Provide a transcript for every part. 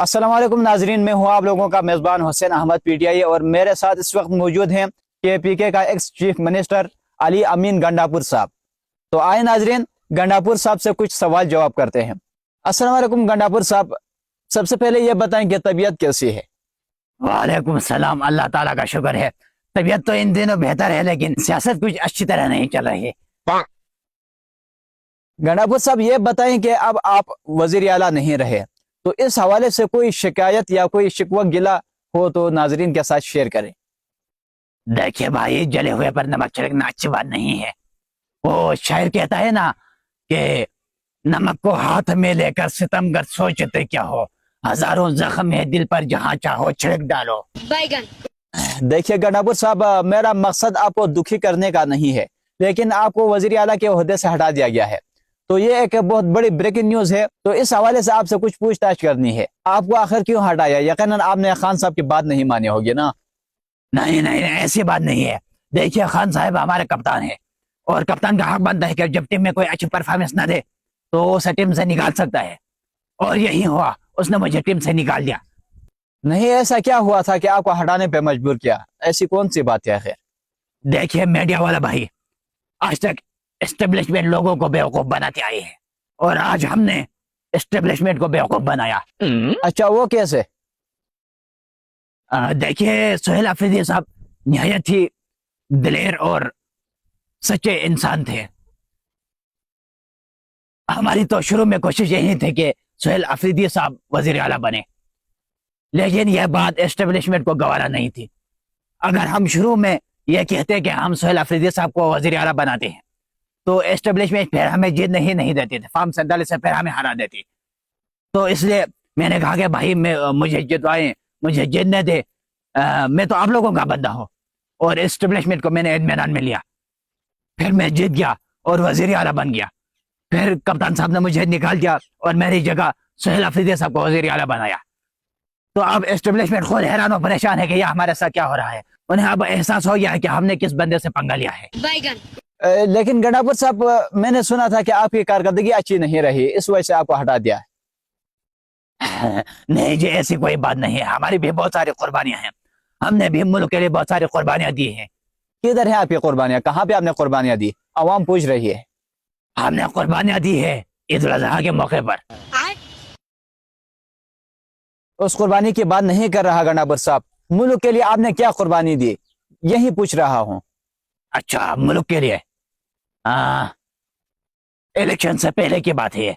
अस्सलाम वालेकुम नाजरीन, मैं हूं आप लोगों का मेज़बान हुसैन अहमद PTI और मेरे साथ इस वक्त मौजूद हैं KPK का एक्स चीफ मिनिस्टर अली अमीन गंडापुर साहब। तो आए नाजरीन, गंडापुर साहब से कुछ सवाल जवाब करते हैं। अस्सलाम वालेकुम गंडापुर साहब, सबसे पहले ये बताएं कि तबीयत कैसी है? वालेकुम सलाम। अल्लाह ताला का शुक्र है, तबीयत तो इन दिनों बेहतर है, लेकिन सियासत कुछ अच्छी तरह नहीं चल रही है। गंडापुर साहब ये बताएं कि अब आप वजीर आला नहीं रहे, तो इस हवाले से कोई शिकायत या कोई शिकवा गिला हो तो नाजरीन के साथ शेयर करें। देखिए भाई, जले हुए पर नमक छिड़कना अच्छी बात नहीं है। वो शायर कहता है ना कि नमक को हाथ में लेकर सितमगर सोचते क्या हो, हजारों जख्म है दिल पर, जहां चाहो छिड़क डालो। देखिए गंडापुर साहब, मेरा मकसद आपको दुखी करने का नहीं है, लेकिन आपको वजीर आला के ओहदे से हटा दिया गया है, तो ये एक बहुत बड़ी ब्रेकिंग न्यूज है। तो इस हवाले से आपसे कुछ पूछताछ करनी है, आपको आखिर क्यों हटाया? यकीनन आपने खान साहब की बात नहीं मानी होगी ना? नहीं नहीं नहीं, ऐसी बात नहीं है। देखिए, खान साहब हमारे कप्तान है और कप्तान का हक बनता है कि जब टीम में कोई अच्छी परफॉर्मेंस ना दे तो उसे टीम से निकाल सकता है, और यही हुआ, उसने मुझे टीम से निकाल दिया। नहीं, ऐसा क्या हुआ था कि आपको हटाने पे मजबूर किया? ऐसी कौन सी बात है? खैर देखिए मीडिया वाला भाई, आज तक एस्टेब्लिशमेंट लोगों को बेवकूफ बनाते आए हैं, और आज हमने एस्टेब्लिशमेंट को बेवकूफ बनाया। अच्छा, वो कैसे? देखिए, सुहेल अफरीदी साहब निहायत ही दिलेर और सच्चे इंसान थे। हमारी तो शुरू में कोशिश यही थी कि सुहेल अफरीदी साहब वजीर आला बने, लेकिन यह बात एस्टेब्लिशमेंट को गवारा नहीं थी। अगर हम शुरू में यह कहते कि हम सुहेल अफरीदी साहब को वजीर आला बनाते हैं तो एस्टेब्लिशमेंट फिर हमें जीतने ही नहीं देती थी, फॉर्म 47 से फिर हमें हरा देती। तो इसलिए मैंने कहा कि भाई मुझे जितवाएं, मुझे जीतने दे, मैं तो आप लोगों का बंदा हूँ, और एस्टेब्लिशमेंट को मैंने मैदान में लिया। फिर मैं जीत गया और वजीर आला बन गया। फिर कप्तान साहब ने मुझे निकाल दिया और मेरी जगह सुहेल अफरीदी साहब को वजीर आला बनाया। तो अब एस्टेब्लिशमेंट खुद हैरान और परेशान है कि यह हमारे साथ क्या हो रहा है। उन्हें अब एहसास हो गया है कि हमने किस बंदे से पंगा लिया है। लेकिन गंडापुर साहब, मैंने सुना था कि आपकी कारकर्दगी अच्छी नहीं रही, इस वजह से आपको हटा दिया है। नहीं जी, ऐसी कोई बात नहीं है। हमारी भी बहुत सारी कुर्बानियां हैं, हमने भी मुल्क के लिए बहुत सारी कुर्बानियां दी हैं। किधर है आपकी कुर्बानियां? कहाँ पे आपने कुर्बानियां दी? आवाम पूछ रही है। हमने कुर्बानियां दी है ईद उल अजहा के मौके पर। उस कुर्बानी की बात नहीं कर रहा गंडापुर साहब, मुल्क के लिए आपने क्या कुर्बानी दी, यही पूछ रहा हूँ। अच्छा, मुल्क के लिए? इलेक्शन से पहले की बात है।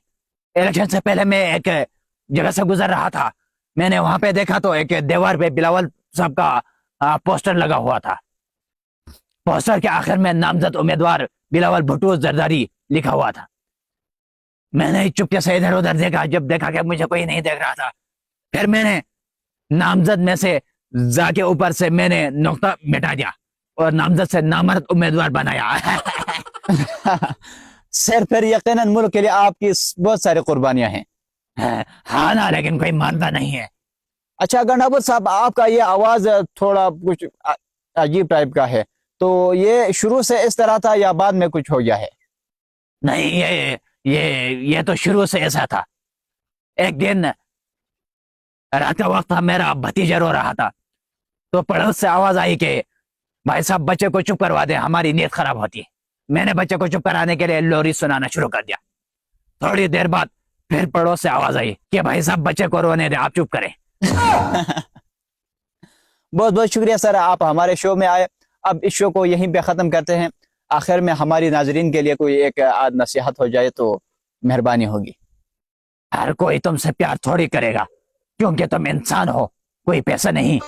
इलेक्शन से पहले मैं एक जगह से गुजर रहा था, मैंने वहां पे देखा तो एक दीवार पे बिलावल साहब का पोस्टर लगा हुआ था। पोस्टर के आखिर में नामजद उम्मीदवार बिलावल भुट्टो जरदारी लिखा हुआ था। मैंने चुपके से इधर उधर देखा, जब देखा कि मुझे कोई नहीं देख रहा था, फिर मैंने नामजद में से जाके ऊपर से मैंने नुक्ता मिटा दिया और नामजद से नामर्द उम्मीदवार बनाया। सर, फिर यकीनन मुल्क के लिए आपकी बहुत सारी कुर्बानियां हैं। हाँ ना, लेकिन कोई मानता नहीं है। अच्छा गंडापुर साहब, आपका ये आवाज थोड़ा कुछ अजीब टाइप का है, तो ये शुरू से इस तरह था या बाद में कुछ हो गया है? नहीं, ये तो शुरू से ऐसा था। एक दिन रात का वक्त था, मेरा भतीजा रो रहा था, तो पड़ोस से आवाज आई कि भाई साहब बच्चे को चुप करवा दे, हमारी नीयत खराब होती है। मैंने बच्चे को चुप कराने के लिए लोरी सुनाना शुरू कर दिया। थोड़ी देर बाद फिर पड़ोस से आवाज आई कि भाई साहब बच्चे को रोने दे, आप चुप करें। बहुत बहुत शुक्रिया सर, आप हमारे शो में आए। अब इस शो को यहीं पे ख़त्म करते हैं। आखिर में हमारी नाजरीन के लिए कोई एक नसीहत हो जाए तो मेहरबानी होगी। हर कोई तुमसे प्यार थोड़ी करेगा, क्योंकि तुम इंसान हो, कोई पैसा नहीं।